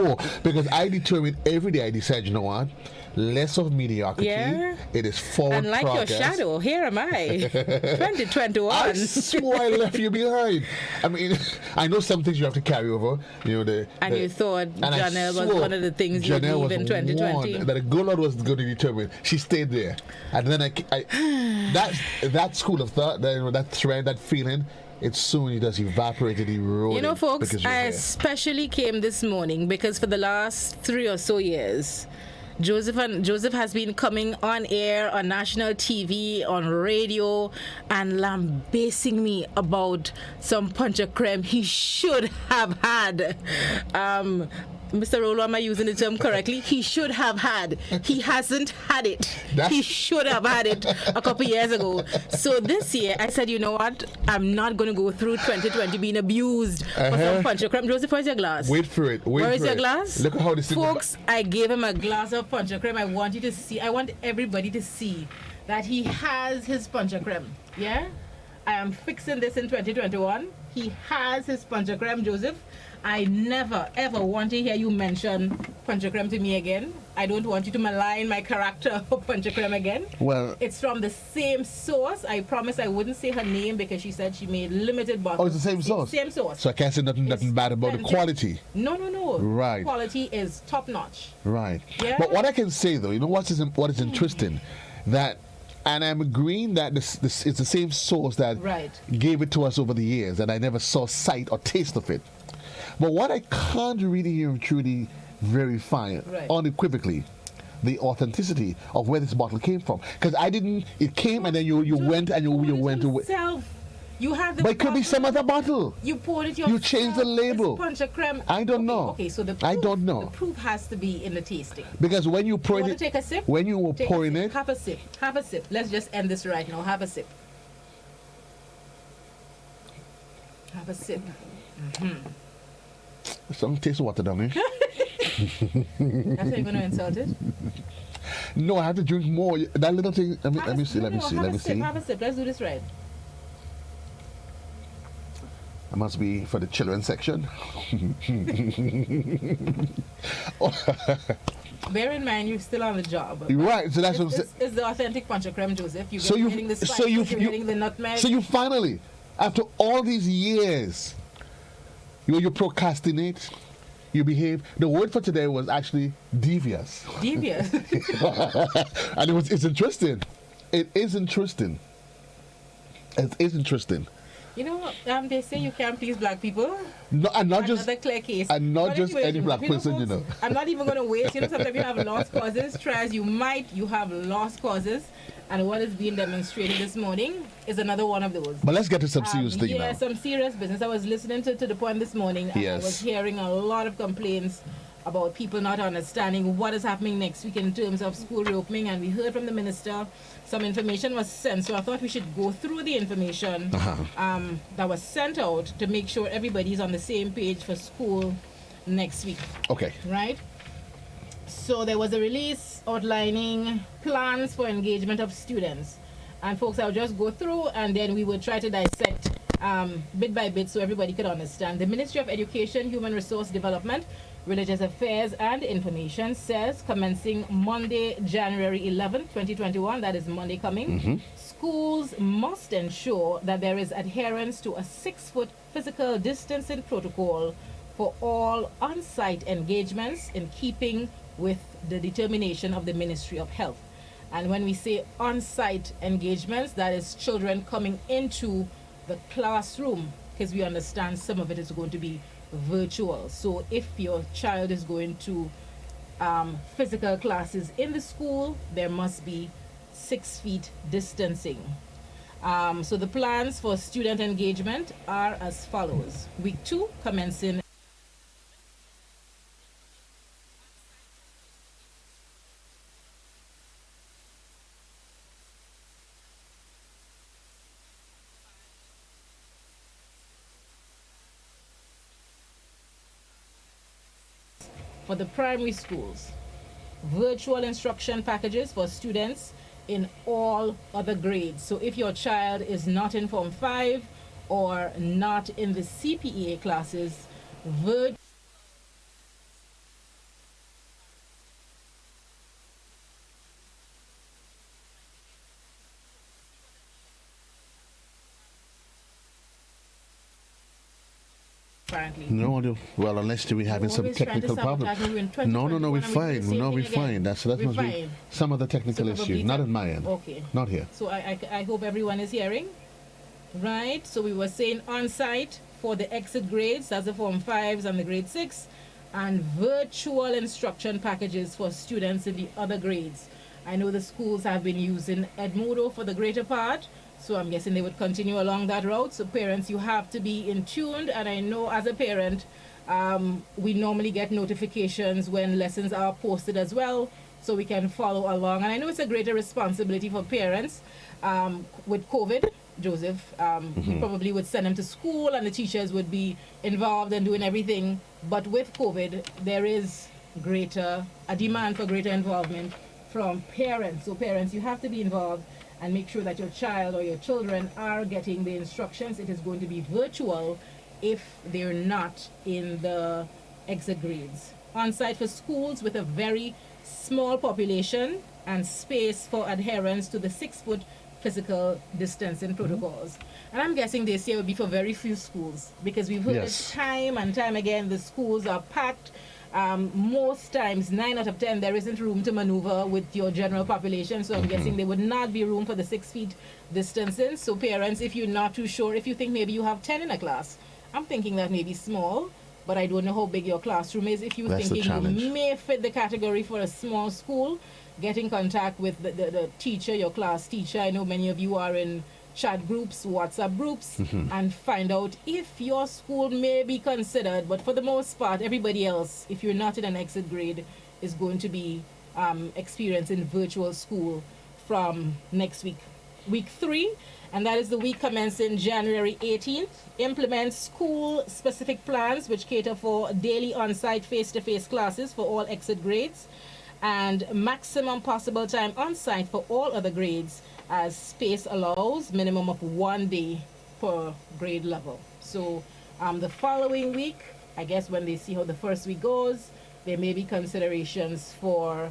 No, because I determined every day, I decided, you know what? Less of mediocrity. Yeah. It is forward And like progress. your shadow, here am I. 2021. I swore I left you behind. I mean, I know some things you have to carry over. You know, you thought and I Janelle was swore one of the things you'd Janelle leave in was 2020. one that the good Lord was going to determine. She stayed there. And then that school of thought, that thread, that feeling, it soon just evaporated, eroded. You know, folks, because you're I there. especially came this morning because for the last 3 or so years, Joseph has been coming on air on national TV, on radio, and lambasting me about some punch of creme he should have had. Mr. Rolo, am I using the term correctly? He should have had. He hasn't had it. He should have had it a couple years ago. So this year, I said, you know what? I'm not going to go through 2020 being abused for some punch of creme. Joseph, where's your glass? Wait for it. Where is your glass? Look at how this Folks, I gave him a glass of punch of creme. I want you to see. I want everybody to see that he has his punch of creme. Yeah? I am fixing this in 2021. He has his punch of creme, Joseph. I never, ever want to hear you mention punch creme to me again. I don't want you to malign my character for punch creme again. Well, it's from the same source. I promise I wouldn't say her name because she said she made limited bottles. Oh, it's the same source? Same source. So I can't say nothing bad about the quality. No. Right. Quality is top notch. Right. Yeah? But what I can say, though, you know what is interesting? That, and I'm agreeing that this it's the same source that gave it to us over the years, and I never saw sight or taste of it. But what I can't really hear and truly verify unequivocally, the authenticity of where this bottle came from. Because I didn't, it came and then you went and you went away. You have the but it could be some other bottle. You poured it yourself. You changed the label. Punch of creme. I don't know. Okay, so I don't know. The proof has to be in the tasting. Because when you pour it, take a sip? When you were pouring it, have a sip. Have a sip. Let's just end this right now. Have a sip. Have a sip. Some taste of water down there. That's how you're going to insult it? No, I have to drink more. That little thing. Let me see. Have a sip. Let's do this right. It must be for the children section. Bear in mind, you're still on the job. Right, so that's what I'm saying. It's the authentic punch of creme, Joseph. You're getting the spice, you're getting the nutmeg. So you finally, after all these years, you procrastinate, you behave. The word for today was actually devious. Devious. And it's interesting. It is interesting. It is interesting. You know, they say you can't please black people. No, and not just clear case. And not just any black person, you know. I'm not even going to waste. You know, sometimes you have lost causes. Try as you might, you have lost causes. And what is being demonstrated this morning is another one of those. But let's get to some serious things now. Yeah, some serious business. I was listening to the point this morning. And I was hearing a lot of complaints about people not understanding what is happening next week in terms of school reopening. And we heard from the minister some information was sent. So I thought we should go through the information that was sent out to make sure everybody's on the same page for school next week. Okay. Right? So there was a release outlining plans for engagement of students. And folks, I'll just go through and then we will try to dissect bit by bit so everybody could understand. The Ministry of Education, Human Resource Development, Religious Affairs and Information says commencing Monday, January 11, 2021, that is Monday coming, schools must ensure that there is adherence to a 6-foot physical distancing protocol for all on-site engagements in keeping with the determination of the Ministry of Health. And when we say on-site engagements, that is children coming into the classroom, because we understand some of it is going to be virtual. So if your child is going to physical classes in the school, there must be 6 feet distancing. So the plans for student engagement are as follows. Week 2 commencing for the primary schools, virtual instruction packages for students in all other grades. So if your child is not in Form 5 or not in the CPEA classes, apparently. No, well, unless we're having some technical problem. No, we're fine. No, we're fine. That must be some other technical issue. Not on my end. Okay. Not here. So I hope everyone is hearing. Right. So we were saying on-site for the exit grades, that's the Form 5s and the Grade 6, and virtual instruction packages for students in the other grades. I know the schools have been using Edmodo for the greater part, so I'm guessing they would continue along that route. So parents, you have to be in tuned, and I know as a parent, we normally get notifications when lessons are posted as well, so we can follow along. And I know it's a greater responsibility for parents with COVID. Joseph, we probably would send them to school and the teachers would be involved and doing everything. But with COVID, there is a demand for greater involvement from parents. So parents, you have to be involved and make sure that your child or your children are getting the instructions. It is going to be virtual if they're not in the exit grades. On-site for schools with a very small population and space for adherence to the 6-foot physical distancing protocols. And I'm guessing this year will be for very few schools, because we've heard it time and time again, the schools are packed. Most times, 9 out of 10, there isn't room to maneuver with your general population, so I'm guessing there would not be room for the 6 feet distancing. So parents, if you're not too sure, if you think maybe you have 10 in a class, I'm thinking that may be small, but I don't know how big your classroom is. If you're thinking you may fit the category for a small school, get in contact with the teacher, your class teacher. I know many of you are in chat groups, WhatsApp groups, and find out if your school may be considered. But for the most part, everybody else, if you're not in an exit grade, is going to be experiencing virtual school from next week. Week 3, and that is the week commencing January 18th, implement school-specific plans which cater for daily on-site face-to-face classes for all exit grades, and maximum possible time on site for all other grades as space allows, minimum of 1 day per grade level. So the following week, I guess when they see how the first week goes, there may be considerations for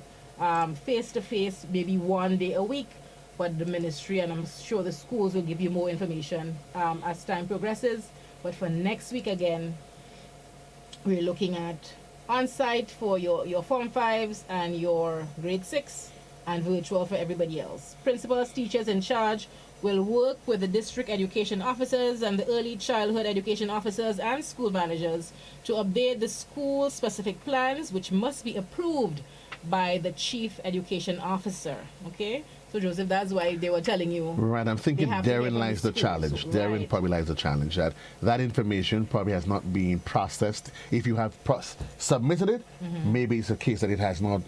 face-to-face, maybe 1 day a week, but the ministry and I'm sure the schools will give you more information as time progresses. But for next week again, we're looking at on-site for your Form 5s and your Grade 6, and virtual for everybody else. Principals, teachers in charge will work with the district education officers and the early childhood education officers and school managers to update the school-specific plans, which must be approved by the chief education officer. Okay? So, Joseph, that's why they were telling you. Right, I'm thinking therein lies the challenge. Therein probably lies the challenge, that information probably has not been processed. If you have submitted it, maybe it's a case that it has not,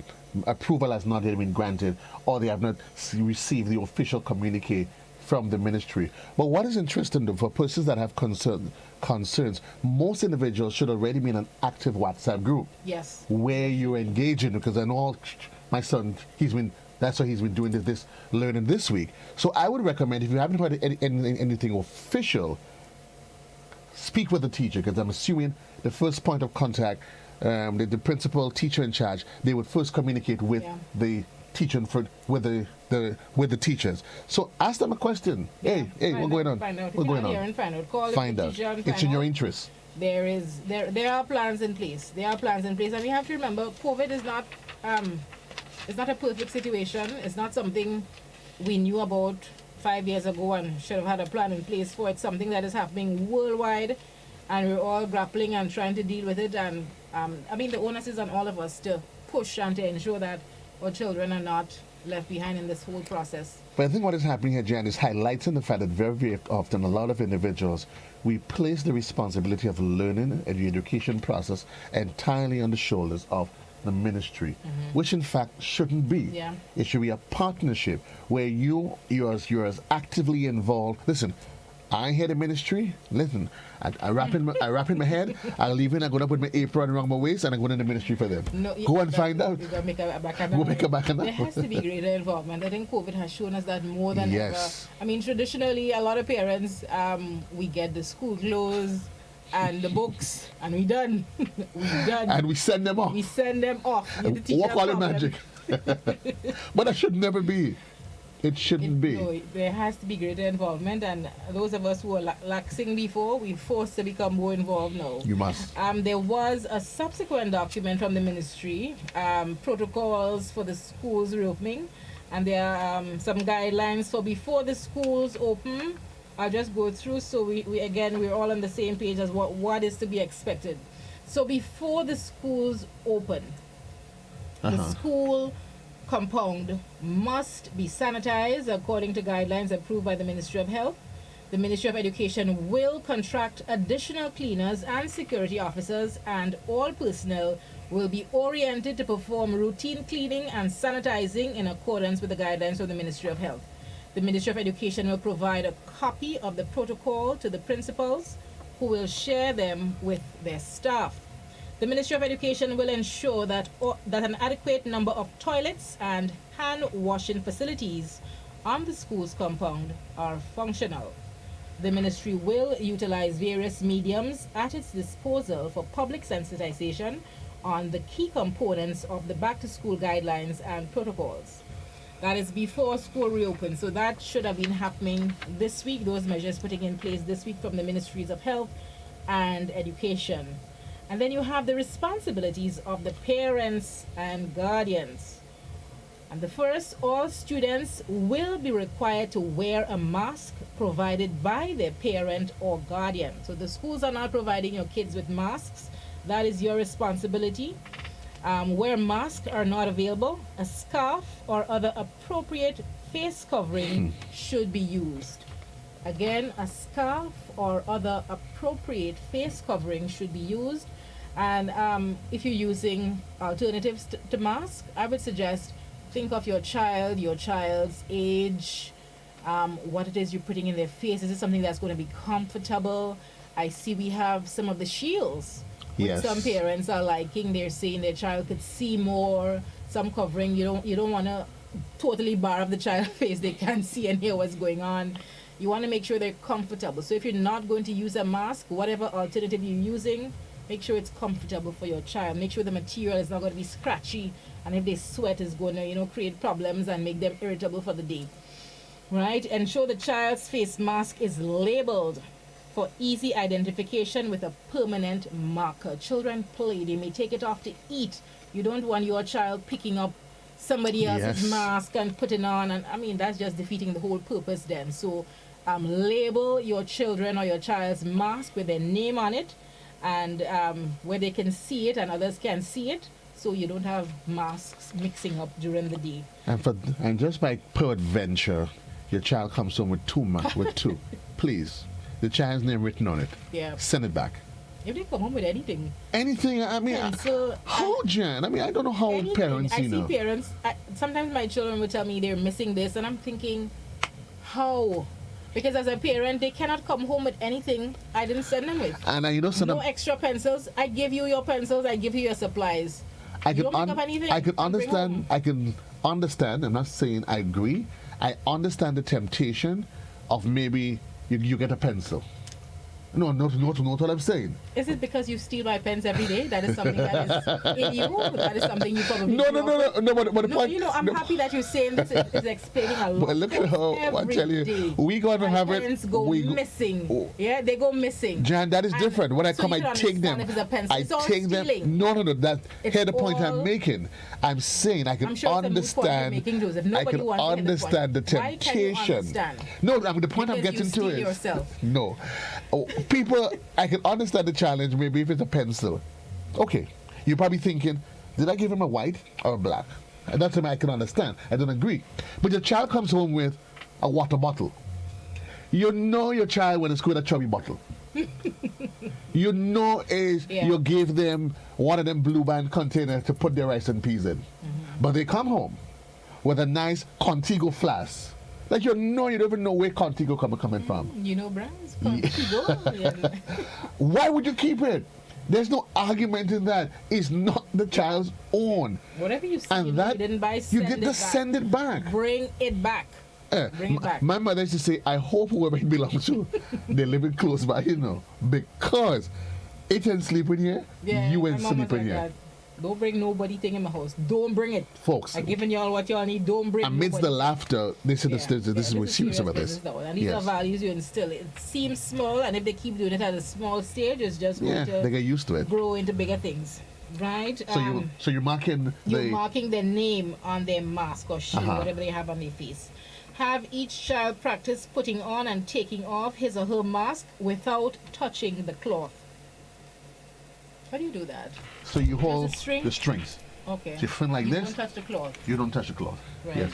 approval has not yet been granted, or they have not received the official communique from the ministry. But what is interesting, though, for persons that have concerns, most individuals should already be in an active WhatsApp group. Yes. Where you're engaging, because I know my son, that's why he's been doing this learning this week. So I would recommend, if you haven't heard anything official, speak with the teacher, because I'm assuming the first point of contact, the principal, teacher in charge, they would first communicate with the teacher with the teachers. So ask them a question. Hey, what's going on? What's going on? Find out. It's in your interest. There are plans in place. And we have to remember, COVID is not. It's not a perfect situation. It's not something we knew about 5 years ago and should have had a plan in place for. It's something that is happening worldwide, and we're all grappling and trying to deal with it. And I mean, the onus is on all of us to push and to ensure that our children are not left behind in this whole process. But I think what is happening here, Jan, is highlighting the fact that very, very often a lot of individuals, we place the responsibility of learning and the education process entirely on the shoulders of the ministry, which in fact shouldn't be. Yeah. It should be a partnership where you're as actively involved. Listen, I hear the ministry. Listen, I wrap in my head. I leave in. I go up with my apron around my waist, and I go in the ministry for them. Go and find out. Go make a back there has to be greater involvement. I think COVID has shown us that more than ever. I mean, traditionally, a lot of parents, we get the school clothes and the books, and we're done. And we send them off. Walk all in magic. But that should never be. It shouldn't be. No, there has to be greater involvement, and those of us who were laxing before, we're forced to become more involved now. You must. There was a subsequent document from the ministry, protocols for the schools reopening, and there are some guidelines for before the schools open. I'll just go through so we're all on the same page as what is to be expected. So before the schools open, the school compound must be sanitized according to guidelines approved by the Ministry of Health. The Ministry of Education will contract additional cleaners and security officers, and all personnel will be oriented to perform routine cleaning and sanitizing in accordance with the guidelines of the Ministry of Health. The Ministry of Education will provide a copy of the protocol to the principals, who will share them with their staff. The Ministry of Education will ensure that an adequate number of toilets and hand washing facilities on the school's compound are functional. The ministry will utilize various mediums at its disposal for public sensitization on the key components of the back-to-school guidelines and protocols. That is before school reopens, so that should have been happening this week, those measures putting in place this week from the Ministries of Health and Education. And then you have the responsibilities of the parents and guardians. And the first, all students will be required to wear a mask provided by their parent or guardian. So the schools are not providing your kids with masks. That is your responsibility. Where masks are not available, a scarf or other appropriate face covering should be used. Again, a scarf or other appropriate face covering should be used. And if you're using alternatives to mask, I would suggest think of your child, your child's age, what it is you're putting in their face. Is it something that's going to be comfortable? I see we have some of the shields. Yes. Some parents are liking. They're saying their child could see more. Some covering. You don't want to totally bar up the child's face. They can't see and hear what's going on. You want to make sure they're comfortable. So if you're not going to use a mask, whatever alternative you're using, make sure it's comfortable for your child. Make sure the material is not going to be scratchy, and if they sweat, it's going to create problems and make them irritable for the day. Right? Ensure the child's face mask is labeled for easy identification with a permanent marker. Children play. They may take it off to eat. You don't want your child picking up somebody else's mask and putting on. And I mean, that's just defeating the whole purpose then. So label your children or your child's mask with their name on it, and where they can see it and others can see it, so you don't have masks mixing up during the day. And just by peradventure, your child comes home with two, please. The child's name written on it. Yeah. Send it back. If they come home with anything. Anything, I mean, how, Jan? I mean, I don't know how parents, I see parents, sometimes my children will tell me they're missing this, and I'm thinking, how? Because as a parent, they cannot come home with anything I didn't send them with. And no extra pencils. I give you your pencils. I give you your supplies. I can understand. I'm not saying I agree. I understand the temptation of maybe you get a pencil. No, not what I'm saying. Is it because you steal my pens every day? That is something that is in you? That is something you probably No, but the point... I'm happy that you're saying this is explaining a lot. But look at how, I tell you, we got to have it... Pens go missing. Oh. Yeah, they go missing. Jan, that is different. When I come, I take them. I take them. No, here's the point I'm making. I'm saying I can understand... I can understand the temptation. No, the point I'm getting to is... No. People, I can understand the challenge, maybe if it's a pencil. Okay, you're probably thinking, did I give him a white or a black? And that's something I can understand. I don't agree. But your child comes home with a water bottle. You know your child when it's with a chubby bottle. You know you gave them one of them blue band containers to put their rice and peas in. But they come home with a nice Contigo flask. Like you don't even know where Contigo coming from. You know brands, Contigo. Why would you keep it? There's no argument in that. It's not the child's own. Whatever you see you didn't buy, you get to send it back. Bring it back. Bring it back. My mother used to say, I hope whoever it belongs to, they're living close by, because it ain't sleeping here, you ain't sleeping here. Don't bring nobody thing in my house. Don't bring it. Folks. I'm giving y'all what y'all need. Don't bring amidst nobody. the laughter, this is we're serious about this. And these are values you instill. It seems small, and if they keep doing it at a small stage, it's just going to they get used to it. Grow into bigger things. Right? So you're marking their name on their mask or shield, whatever they have on their face. Have each child practice putting on and taking off his or her mask without touching the cloth. How do you do that? So you hold the strings. Okay. So you fling like you this. You don't touch the cloth. You don't touch the cloth. Right. Yes.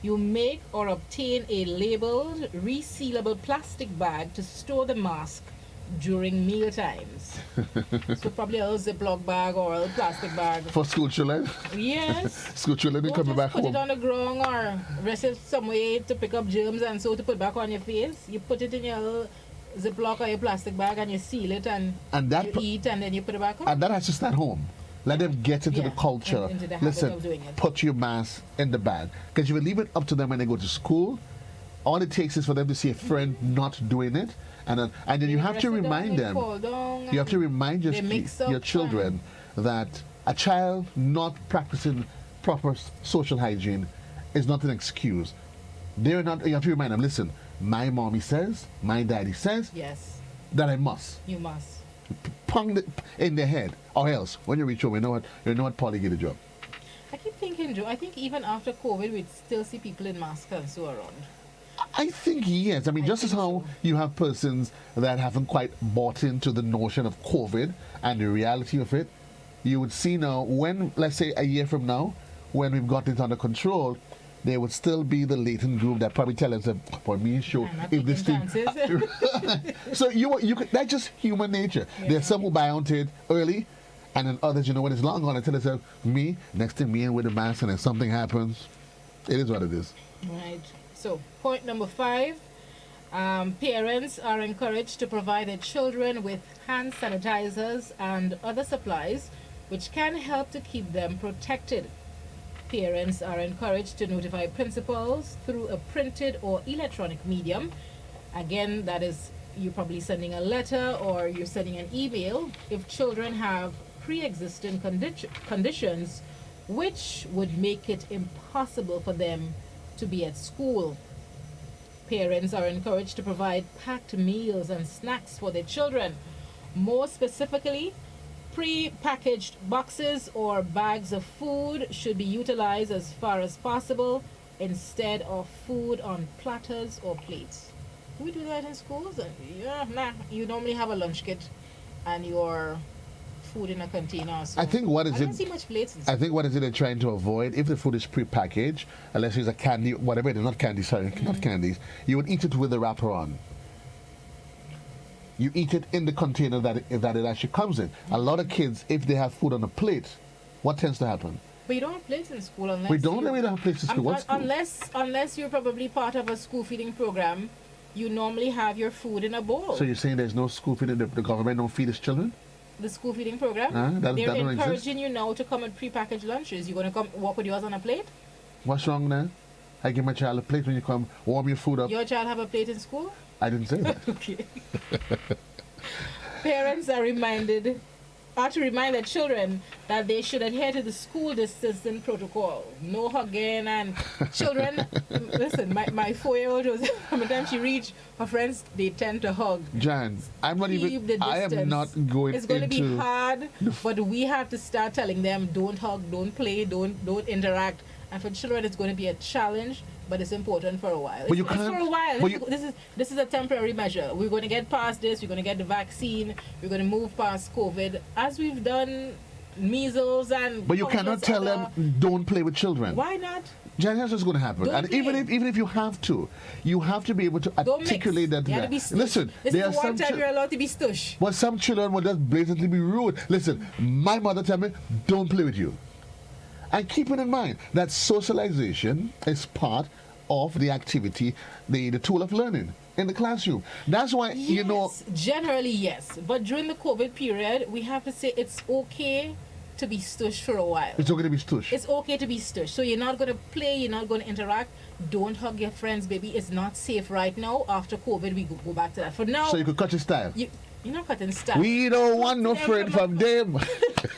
You make or obtain a labeled, resealable plastic bag to store the mask during meal times. So probably a Ziploc bag or a plastic bag. For school children? Yes. School children, they come back home. Put it on the ground or rest it some way to pick up germs and so to put back on your face. You put it in your Ziploc or your plastic bag and you seal it and that you eat and then you put it back on. And that has to start home. Let them get into the culture. Into the habit of doing it. Put your mask in the bag. Because if you leave it up to them when they go to school, all it takes is for them to see a friend not doing it. And then you have to remind them. You have to remind your children that a child not practicing proper social hygiene is not an excuse. They're not. You have to remind them. Listen, my mommy says, my daddy says, yes, that I must. You must. Pong it in their head, or else when you reach home, you know what Polly get a job. I keep thinking, Joe. I think even after COVID, we'd still see people in masks and so around. I think yes. I mean, just as how you have persons that haven't quite bought into the notion of COVID and the reality of it, you would see now when, let's say a year from now, when we've got it under control, there would still be the latent group that probably tell us, for me, sure, if this thing. So you could, that's just human nature. Yeah. There's some who buy onto it early, and then others, when it's long gone, and tell themselves, me, next thing me and with the mask, and then something happens. It is what it is. Right. So, point number 5, parents are encouraged to provide their children with hand sanitizers and other supplies which can help to keep them protected. Parents are encouraged to notify principals through a printed or electronic medium. Again, that is, you're probably sending a letter or you're sending an email if children have pre-existing conditions which would make it impossible for them to be at school. Parents are encouraged to provide packed meals and snacks for their children. More specifically, pre-packaged boxes or bags of food should be utilized as far as possible instead of food on platters or plates. Do we do that in schools? Yeah, nah. You normally have a lunch kit and your food in a container. So I think I don't see much plates in school. I think what is it they're trying to avoid? If the food is pre-packaged, unless it's a candy, whatever it is, not candy, sorry, not candies, you would eat it with the wrapper on. You eat it in the container that it actually comes in. A lot of kids, if they have food on a plate, what tends to happen? But you don't have plates in school unless we don't have plates in school. What school? Unless you're probably part of a school feeding program, you normally have your food in a bowl. So you're saying there's no school feeding? The government don't feed its children? The school feeding program? They're encouraging you now to come with prepackaged lunches. You're going to come walk with yours on a plate? What's wrong now? I give my child a plate when you come warm your food up. Your child have a plate in school? I didn't say that. Okay. Parents are to remind their children that they should adhere to the school distancing protocol. No hugging and children. Listen, my 4-year-old was from the time she reached her friends, they tend to hug. Jan, I'm not even. I am not going. It's going to be hard, but we have to start telling them don't hug, don't play, don't interact. And for children, it's going to be a challenge. But it's important for a while. But it's for a while. This is a temporary measure. We're going to get past this. We're going to get the vaccine. We're going to move past COVID, as we've done measles and. But you cannot tell them don't play with children. Why not? Jan, that's what's going to happen. Don't and play. even if you have to be able to articulate that. You have to be stush. Listen, this is the one time you're allowed to be stush. But some children will just blatantly be rude. Listen, my mother tell me don't play with you. And keep it in mind that socialization is part of the activity, the tool of learning in the classroom. That's why, generally, yes. But during the COVID period, we have to say it's okay to be stush for a while. It's okay to be stush. It's okay to be stush. So you're not going to play, you're not going to interact. Don't hug your friends, baby. It's not safe right now. After COVID, we go back to that. For now... So you could cut your style. You're not cutting staff. We don't want no friend from them.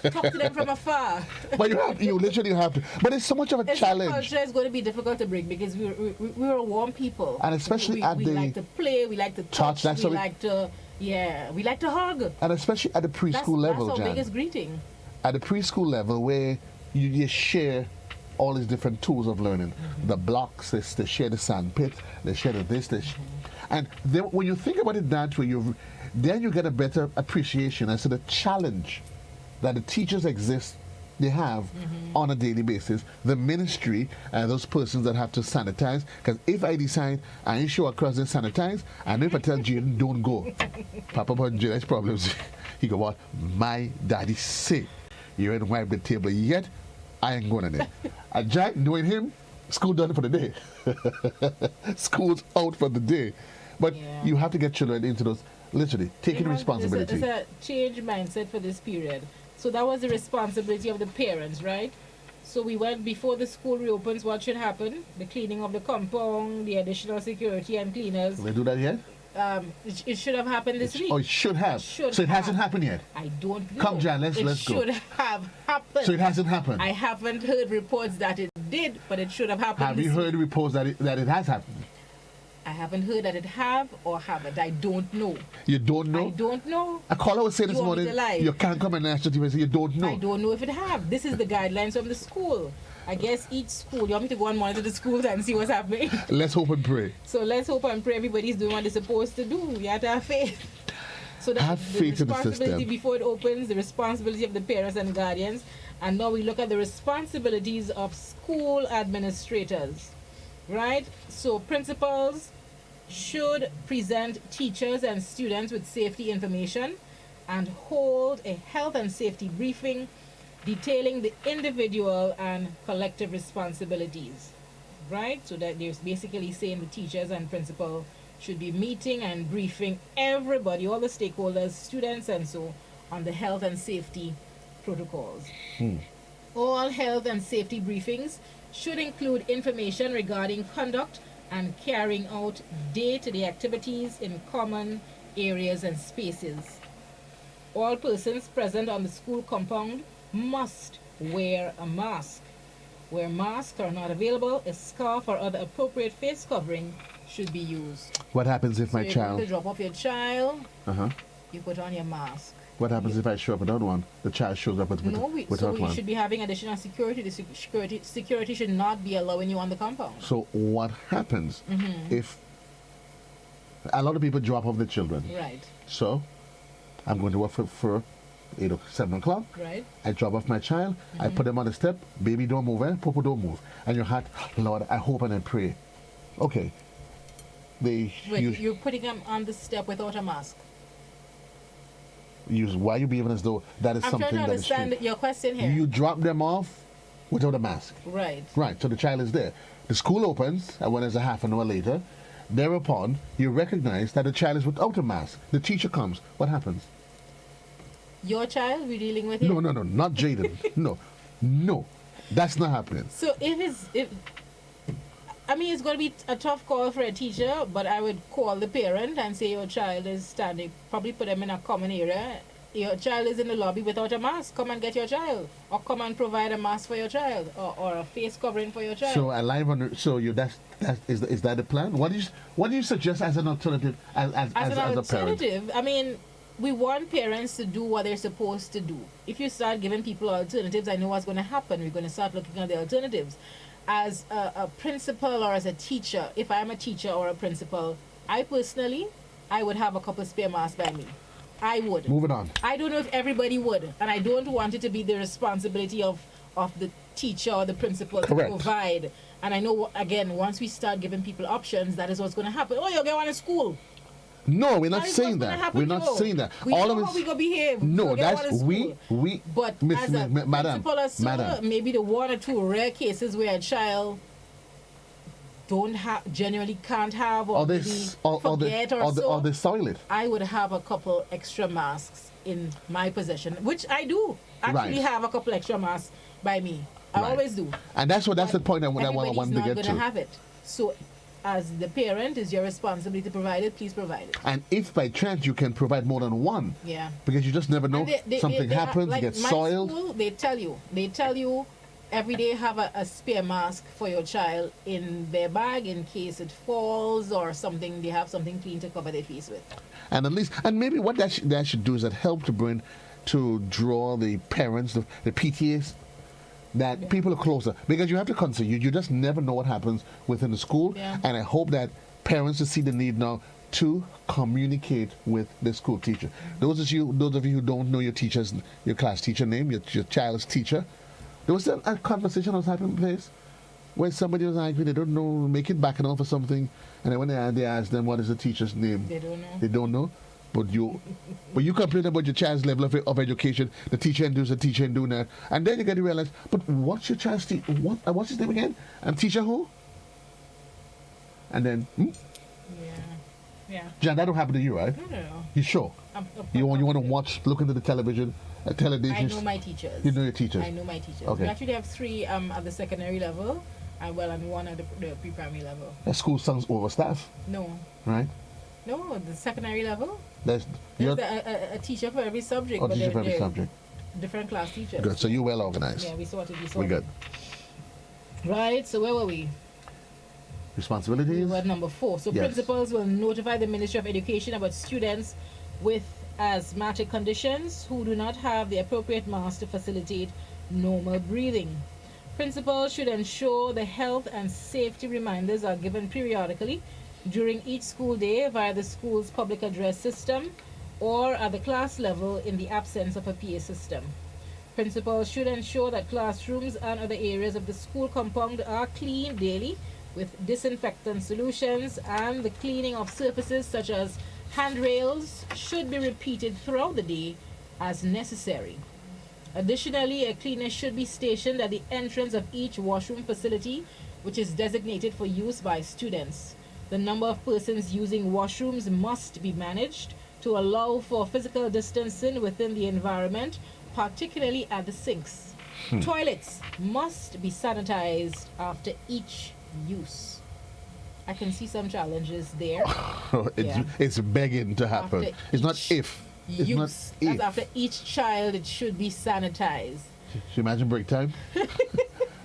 Talk to them from afar. But you literally have to. But it's so much of a challenge. Culture is going to be difficult to break because we're a warm people. And especially we like to play, we like to touch, we like to hug. And especially at the preschool level, that's our Jan. biggest greeting. At the preschool level, where you share all these different tools of learning, the blocks, they share the sand pit, they share the this, and then when you think about it that way, then you get a better appreciation as to the challenge that the teachers they have on a daily basis, the ministry and those persons that have to sanitize. Because if I decide I ain't sure across and sanitize, and if I tell Jaden don't go, Papa about Jaden's problems, he go, what? My daddy say you ain't wiped the table yet, I ain't going in there. And Jack, knowing him, school done for the day. School's out for the day. But you have to get children into those, literally, taking responsibility. It's a change mindset for this period. So that was the responsibility of the parents, right? So we went before the school reopens, what should happen? The cleaning of the compound, the additional security and cleaners. Will they do that yet? It should have happened this week. Oh, it should have. So it hasn't happened yet? I don't know. Come, Jan, let's go. It should have happened. So it hasn't happened? I haven't heard reports that it did, but it should have happened. Have you heard reports that it has happened? I haven't heard that it have or haven't. I don't know. You don't know? I don't know. A caller was saying this morning, you can't come and ask you, you don't know. I don't know if it have. This is the guidelines from the school. I guess each school, you want me to go and monitor the schools and see what's happening? Let's hope and pray. So let's hope and pray everybody's doing what they're supposed to do. We have to have faith. So have faith in the system. Responsibility before it opens, the responsibility of the parents and guardians. And now we look at the responsibilities of school administrators. Right? So principals should present teachers and students with safety information and hold a health and safety briefing detailing the individual and collective responsibilities. Right? So that they're basically saying the teachers and principal should be meeting and briefing everybody, all the stakeholders, students and so, on the health and safety protocols. All health and safety briefings should include information regarding conduct and carrying out day-to-day activities in common areas and spaces. All persons present on the school compound must wear a mask. Where masks are not available, a scarf or other appropriate face covering should be used. What happens if my child... You drop off your child, you put on your mask. What happens if I show up without one? The child shows up without one. So we should be having additional security. The security should not be allowing you on the compound. So what happens if a lot of people drop off their children? Right. So I'm going to work for 8 or 7 o'clock. Right. I drop off my child. I put them on the step. Baby, don't move. Popo, don't move. And your heart, Lord, I hope and I pray. Okay. You're putting them on the step without a mask. Why are you behaving as though that is something that is true? I'm trying to understand your question here. You drop them off without a mask. Right. Right, so the child is there. The school opens, and when it's a half an hour later, thereupon, you recognize that the child is without a mask. The teacher comes. What happens? Your child, we're dealing with him? No, not Jaden. No, that's not happening. So I mean, it's going to be a tough call for a teacher, but I would call the parent and say your child is standing, probably put them in a common area. Your child is in the lobby without a mask. Come and get your child. Or come and provide a mask for your child. Or a face covering for your child. So is that the plan? What do you suggest as an alternative as a parent? I mean, we want parents to do what they're supposed to do. If you start giving people alternatives, I know what's going to happen. We're going to start looking at the alternatives. As a principal or as a teacher, if I'm a teacher or a principal, I would have a couple spare masks by me. I would. Moving on. I don't know if everybody would, and I don't want it to be the responsibility of the teacher or the principal to provide. And I know, again, once we start giving people options, that is what's going to happen. Oh, you'll get one in school. No, we're not saying that. We're not saying that. We know how we gonna behave. No, that's we. But as a principal or so, maybe the 1 or 2 rare cases where a child genuinely can't have or they soil it. I would have a couple extra masks in my possession, which I do actually have a couple extra masks by me. I always do. And that's the point I want to get to. Everybody's not going to have it. So as the parent, it's your responsibility to provide it. Please provide it. And if by chance you can provide more than one, because you just never know, something happens, like gets my soiled. School, they tell you every day have a spare mask for your child in their bag in case it falls or something. They have something clean to cover their face with. And at least, and maybe what that should do is that help to draw the parents, the PTAs, that people are closer, because you have to consider you just never know what happens within the school, and I hope that parents will see the need now to communicate with the school teacher. Those of you who don't know your class teacher name, your child's teacher, there was a conversation that was happening place where somebody was angry, they don't know, making back and off or something, and then when they asked them what is the teacher's name, they don't know. But you complain about your child's level of education, the teacher ain't doing that, and then you get to realize, but what's your child's what's his name again? And teacher who? And then, Jan, that don't happen to you, right? No. You sure? You want to look into the television, television? I know my teachers. You know your teachers? I know my teachers. Okay. We actually have 3 at the secondary level, and 1 at the pre-primary level. That school sounds overstaffed. No. Right? No, the secondary level. There's a teacher for every subject. Teacher for every subject. Different class teachers. Good. So you're well organized. Yeah, we sorted. We're good. Right. So where were we? Responsibilities. We were at number 4. So principals will notify the Ministry of Education about students with asthmatic conditions who do not have the appropriate mask to facilitate normal breathing. Principals should ensure the health and safety reminders are given periodically during each school day via the school's public address system or at the class level in the absence of a PA system. Principals should ensure that classrooms and other areas of the school compound are cleaned daily with disinfectant solutions, and the cleaning of surfaces such as handrails should be repeated throughout the day as necessary. Additionally, a cleaner should be stationed at the entrance of each washroom facility which is designated for use by students. The number of persons using washrooms must be managed to allow for physical distancing within the environment, particularly at the sinks. Toilets must be sanitized after each use. I can see some challenges there. It's begging to happen. It's not if. It's not if. As after each child, it should be sanitized. Can you imagine break time?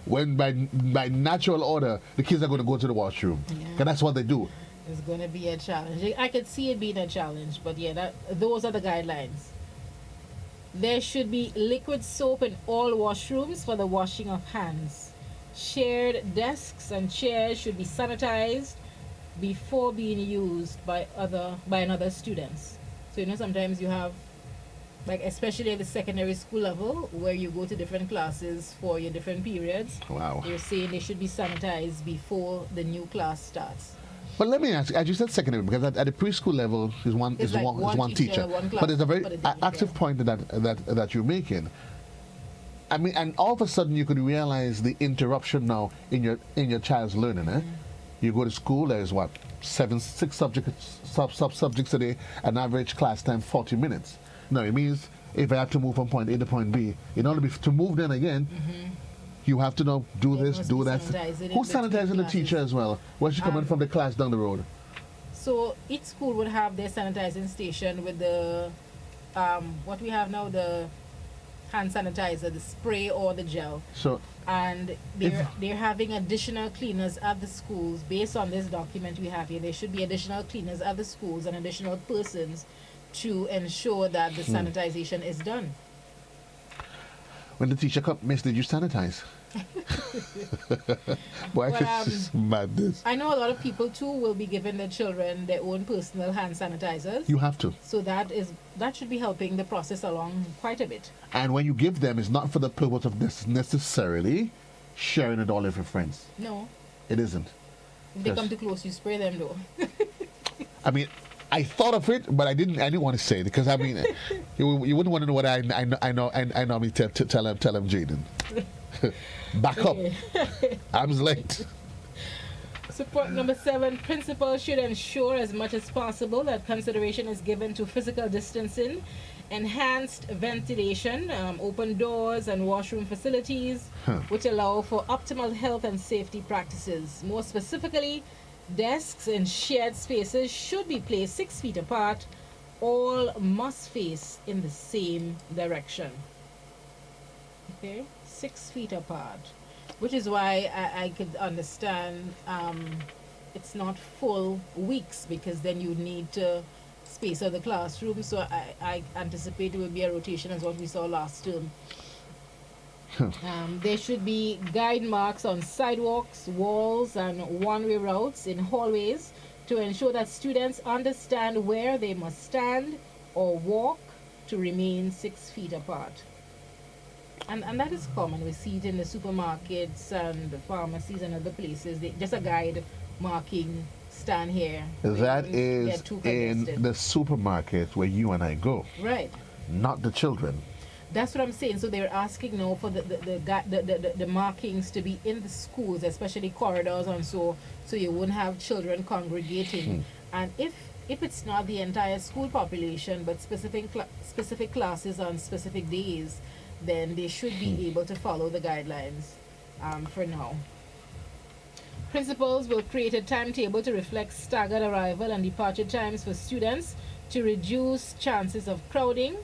When by natural order, the kids are going to go to the washroom. Because that's what they do. It's going to be a challenge. I could see it being a challenge, but those are the guidelines. There should be liquid soap in all washrooms for the washing of hands. Shared desks and chairs should be sanitized before being used by another students. So sometimes you have, like especially at the secondary school level, where you go to different classes for your different periods. Wow. You're saying they should be sanitized before the new class starts. But let me ask you, as you said secondary, because at the preschool level is one teacher. But it's a very active point that you're making. I mean, and all of a sudden you could realize the interruption now in your child's learning. You go to school, there's 6 subjects a day, an average class time 40 minutes. No, it means if I have to move from point A to point B, in order to move then again, you have to now do this, do that. Who's sanitizing the teacher as well? Where's she coming from the class down the road? So each school would have their sanitizing station with the, what we have now, the hand sanitizer, the spray or the gel. And they're having additional cleaners at the schools. Based on this document we have here, there should be additional cleaners at the schools and additional persons to ensure that the sanitization is done. When the teacher comes, Miss, did you sanitize? Boy, this is madness. I know a lot of people too will be giving their children their own personal hand sanitizers. You have to. So that should be helping the process along quite a bit. And when you give them, it's not for the purpose of necessarily sharing it all with your friends. No. It isn't. If they come too close, you spray them though. I mean, I thought of it, but I didn't want to say it because I mean, you wouldn't want to know what I normally tell him, Jaden. Back up. Arm's length. Support number 7, principals should ensure as much as possible that consideration is given to physical distancing, enhanced ventilation, open doors and washroom facilities, which allow for optimal health and safety practices. More specifically, Desks in shared spaces should be placed 6 feet apart. All must face in the same direction. Okay, 6 feet apart, which is why I could understand it's not full weeks, because then you need to space out the classroom. So I anticipate it will be a rotation as what we saw last term. There should be guide marks on sidewalks, walls, and one-way routes in hallways to ensure that students understand where they must stand or walk to remain 6 feet apart. And that is common. We see it in the supermarkets and the pharmacies and other places. Just a guide marking, stand here. That is in the supermarkets where you and I go. Right. Not the children. That's what I'm saying. So they're asking now for the markings to be in the schools, especially corridors and so you wouldn't have children congregating. And if it's not the entire school population, but specific classes on specific days, then they should be able to follow the guidelines for now. Principals will create a timetable to reflect staggered arrival and departure times for students to reduce chances of crowding.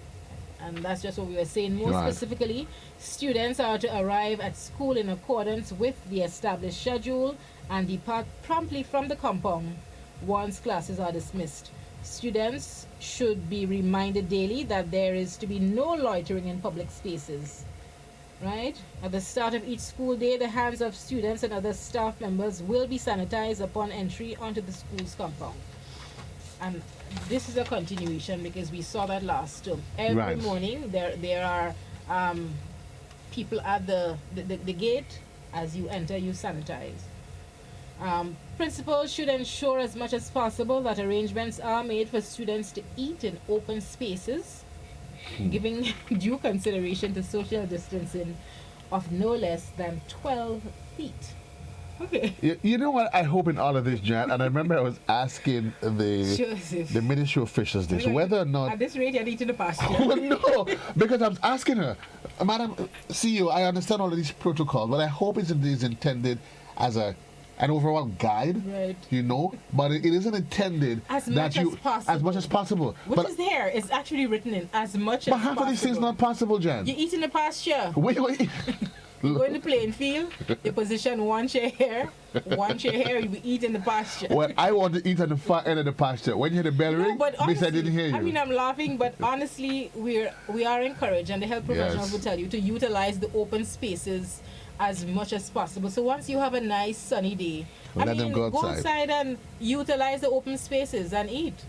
And that's just what we were saying. More specifically, students are to arrive at school in accordance with the established schedule and depart promptly from the compound once classes are dismissed. Students should be reminded daily that there is to be no loitering in public spaces. Right? At the start of each school day, the hands of students and other staff members will be sanitized upon entry onto the school's compound. And this is a continuation because we saw that last term. Every morning there are people at the gate. As you enter, you sanitize. Principals should ensure as much as possible that arrangements are made for students to eat in open spaces, giving due consideration to social distancing of no less than 12 feet. Okay. You know what I hope in all of this, Jan, and I remember I was asking the ministry officials this, whether or not... At this rate, you're eating the pasture. Oh, no, because I was asking her, Madam CEO, I understand all of these protocols, but I hope it is intended as an overall guide, right? You know, but it isn't intended as much as possible. Which is there? It's actually written in as much as possible. But half of these things not possible, Jan. You eat in the pasture. Wait. You go in the playing field, you position one chair here, you eat in the pasture. Well, I want to eat on the far end of the pasture. When you hear the bell ring, honestly, I didn't hear you. I mean, I'm laughing, but honestly, we are encouraged, and the health professionals will tell you to utilize the open spaces as much as possible. So once you have a nice sunny day, let them go outside and utilize the open spaces and eat.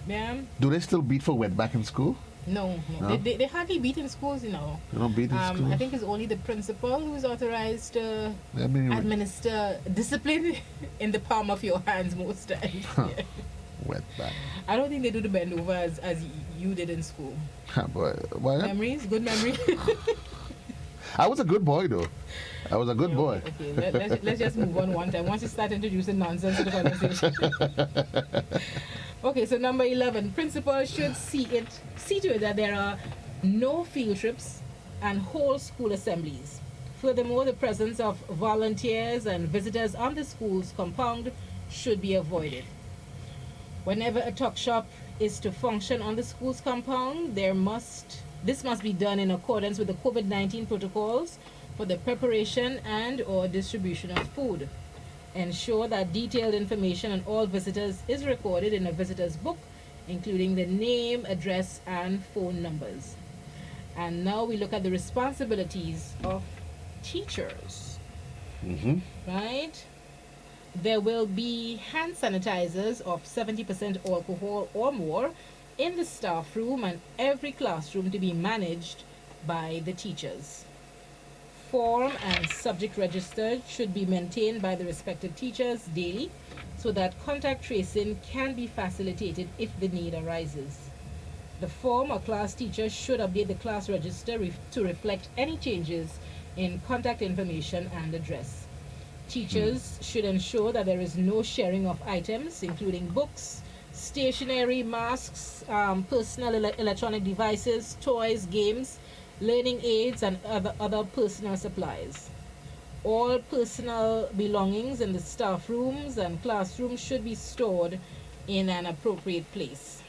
Yeah. Do they still beat for wetback in school? No? They hardly beat in schools, you know. They don't beat in schools? I think it's only the principal who is authorized to administer discipline in the palm of your hands most times. Yeah. Wetback. I don't think they do the bend over as you did in school. Memories? Good memory? I was a good boy, though. I was a good boy. Okay, let's just move on one time. Once you start introducing nonsense to the conversation. Okay, so number 11, principals should see to it that there are no field trips and whole school assemblies. Furthermore, the presence of volunteers and visitors on the school's compound should be avoided. Whenever a tuck shop is to function on the school's compound, this must be done in accordance with the COVID-19 protocols for the preparation and or distribution of food. Ensure that detailed information on all visitors is recorded in a visitor's book, including the name, address, and phone numbers. And now we look at the responsibilities of teachers. Right? There will be hand sanitizers of 70% alcohol or more in the staff room and every classroom to be managed by the teachers. Form and subject register should be maintained by the respective teachers daily so that contact tracing can be facilitated if the need arises. The form or class teacher should update the class register to reflect any changes in contact information and address. Teachers should ensure that there is no sharing of items, including books, stationery, masks, personal electronic devices, toys, games, learning aids, and other personal supplies. All personal belongings in the staff rooms and classrooms should be stored in an appropriate place.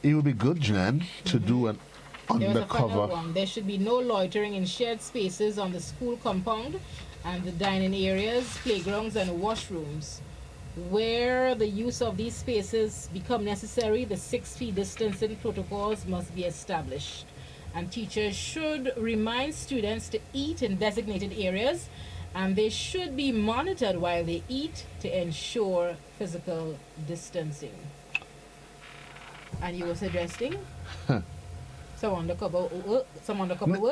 It would be good, Jan, to do an undercover. There should be no loitering in shared spaces on the school compound and the dining areas, playgrounds, and washrooms. Where the use of these spaces become necessary, the 6 feet distancing protocols must be established. And teachers should remind students to eat in designated areas, and they should be monitored while they eat to ensure physical distancing. And you were suggesting some undercover work?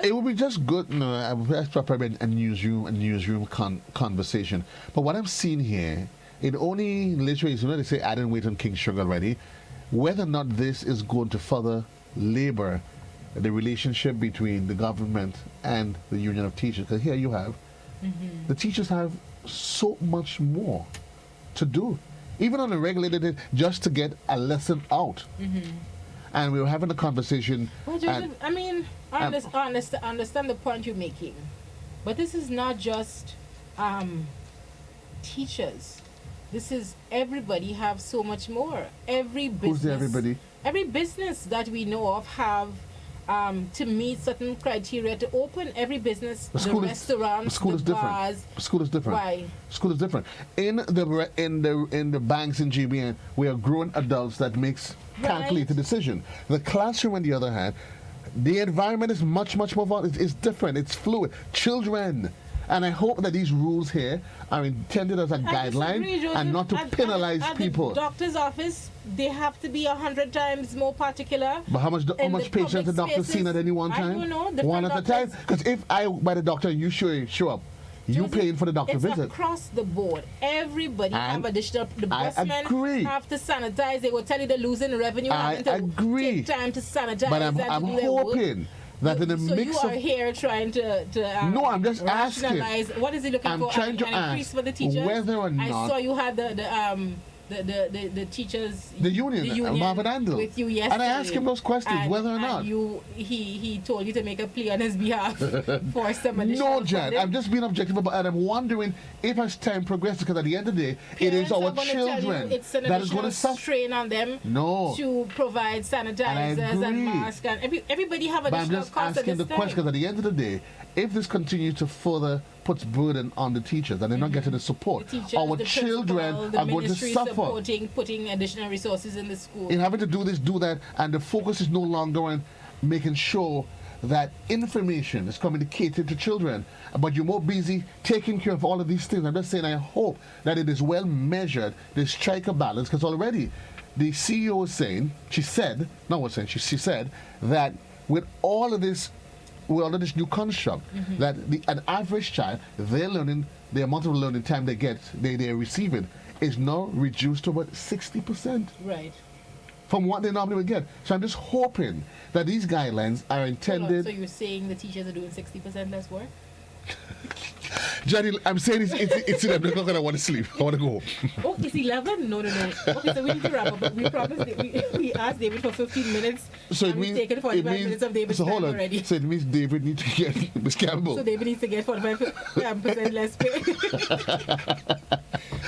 It would be just good. No, that's probably a newsroom conversation. But what I'm seeing here, it only literally, they say adding weight on King Sugar already. Whether or not this is going to further labor the relationship between the government and the union of teachers, because here you have the teachers have so much more to do, even on a regulated, just to get a lesson out. And we were having a conversation. Well, Joseph, I understand the point you're making, but this is not just teachers. This is everybody have so much more. Every business. Who's everybody? Every business that we know of have to meet certain criteria to open. Every business, the restaurants, the bars. School is different. Why? School is different. In the banks in GBN, we are grown adults that makes calculated decision. The classroom, on the other hand, the environment is much more volatile. It's different. It's fluid. Children. And I hope that these rules here are intended as a guideline and not to penalize people. At the doctor's office, they have to be 100 times more particular. But how much patients the doctor seen at any one time? I don't know. One at a time? Because if I by the doctor and you show up, you paying for the doctor visit. It's across the board. Everybody have additional. The busmen have to sanitize. They will tell you they're losing revenue. I agree. Take time to sanitize. But I'm hoping that in the mix you are here trying to no, I'm just asking. What is he looking for? I'm trying to ask for the teachers? Whether or not I saw you had the teachers, the union Marvin Andel with you yesterday, and I asked him those questions, whether or not he told you to make a plea on his behalf for some additional. No, Jan, I'm just being objective about, and I'm wondering if as time progresses, because at the end of the day, it is our children that is going to suffer. Strain on them to provide sanitizers and masks, and everybody have additional. But I'm just asking the question, because at the end of the day, if this continues to further puts burden on the teachers and they're not getting the support, our children are going to suffer. Putting additional resources in the school. In having to do this, do that, and the focus is no longer on making sure that information is communicated to children, but you're more busy taking care of all of these things. I'm just saying, I hope that it is well measured, they strike a balance, because already the CEO is saying, she said that with all of this new construct, that an average child, their learning, the amount of learning time they're receiving is now reduced to about 60%. Right. From what they normally would get. So I'm just hoping that these guidelines are intended. So you're saying the teachers are doing 60% less work? Johnny, I'm saying it's 11 o'clock and I want to sleep. I want to go home. Oh, it's 11? No. Okay, so we need to wrap up. But we promised we asked David for 15 minutes. So we've taken 45 minutes of David's time already. So it means David needs to get Miss Campbell. So David needs to get 45% less pay.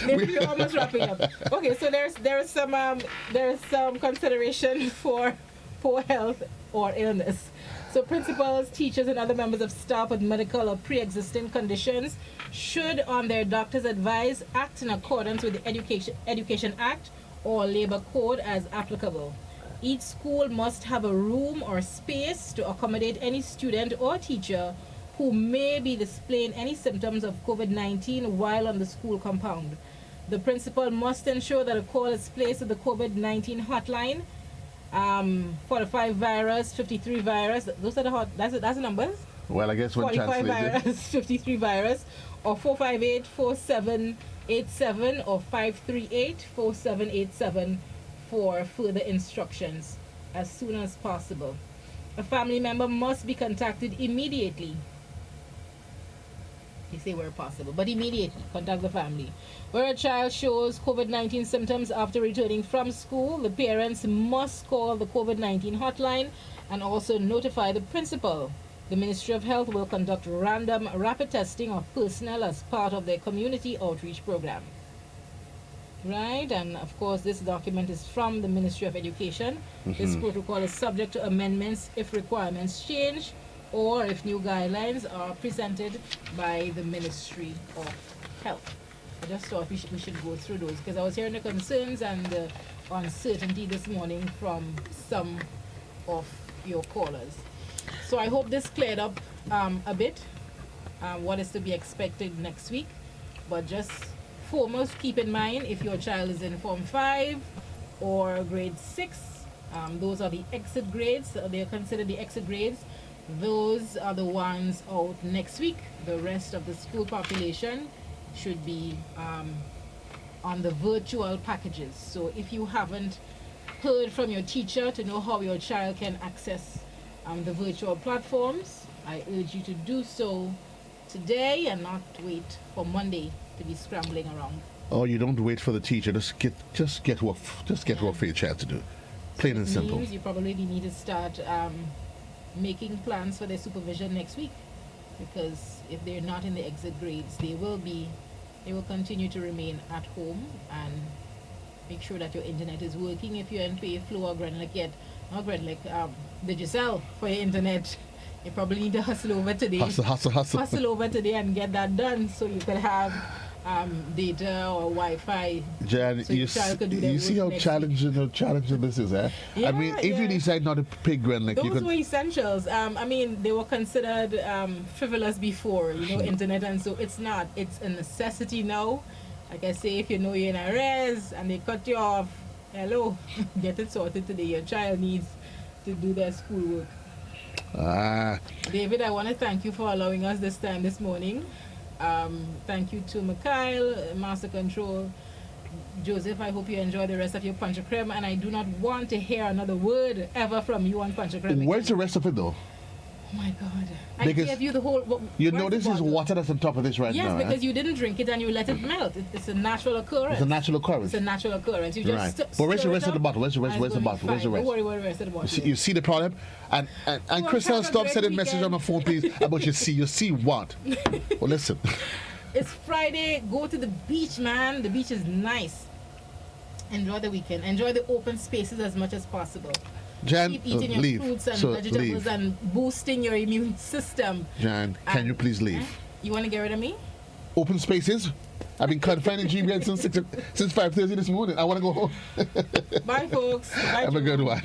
Maybe we're almost wrapping up. Okay, so there's some consideration for poor health or illness. So principals, teachers, and other members of staff with medical or pre-existing conditions should, on their doctor's advice, act in accordance with the Education Act or Labor Code as applicable. Each school must have a room or space to accommodate any student or teacher who may be displaying any symptoms of COVID-19 while on the school compound. The principal must ensure that a call is placed to the COVID-19 hotline, 45 virus, 53 virus. Those are that's the numbers. Well, I guess when 45 virus, 53 virus, or 458-4787 or 538-4787 for further instructions as soon as possible. A family member must be contacted immediately. They say where possible, but immediately contact the family. Where a child shows COVID-19 symptoms after returning from school, the parents must call the COVID-19 hotline and also notify the principal. The Ministry of Health will conduct random rapid testing of personnel as part of their community outreach program. Right, and of course this document is from the Ministry of Education. This protocol is subject to amendments if requirements change or if new guidelines are presented by the Ministry of Health. I just thought we should go through those because I was hearing the concerns and the uncertainty this morning from some of your callers. So I hope this cleared up a bit what is to be expected next week. But just foremost, keep in mind if your child is in Form 5 or grade 6, those are the exit grades. They are considered the exit grades. Those are the ones out next week. The rest of the school population should be on the virtual packages. So if you haven't heard from your teacher to know how your child can access the virtual platforms, I urge you to do so today and not wait for Monday to be scrambling around. Oh, you don't wait for the teacher. Just get work for your child to do. Plain and simple. You probably need to start making plans for their supervision next week, because if they're not in the exit grades, they will continue to remain at home, and make sure that your internet is working. If you're in Payflow or Grenlick yet, not Grenlick, Digicel for your internet, you probably need to hustle over today. Hustle over today and get that done so you can have data or Wi-Fi. Jan, so you see how challenging this is, eh? Yeah, I mean, if you decide not to pick Grenlick, those were essentials. I mean, they were considered frivolous before, internet, and so it's not. It's a necessity now. Like I say, if you know you're in a res and they cut you off, hello, get it sorted today. Your child needs to do their schoolwork. David, I want to thank you for allowing us this time this morning. Thank you to Mikhail, Master Control. Joseph, I hope you enjoy the rest of your punch creme, and I do not want to hear another word ever from you on punch creme. Where's the rest of it though? Oh my God. I gave you the whole... this is water that's on top of this right now. Yes, because you didn't drink it and you let it melt. It's a natural occurrence. It's a natural occurrence. You just but where's the rest of the bottle? Where's the rest of the bottle? Don't worry about the rest of the bottle. You see the problem? And Crystal, stop sending messages on my phone, please. About you see what? Well, listen. It's Friday. Go to the beach, man. The beach is nice. Enjoy the weekend. Enjoy the open spaces as much as possible. Jan, keep eating your fruits and vegetables and boosting your immune system. Jan, can you please leave? You want to get rid of me? Open spaces? I've been confined in GBN since 5:30 this morning. I want to go home. Bye, folks. Bye, Have a good one.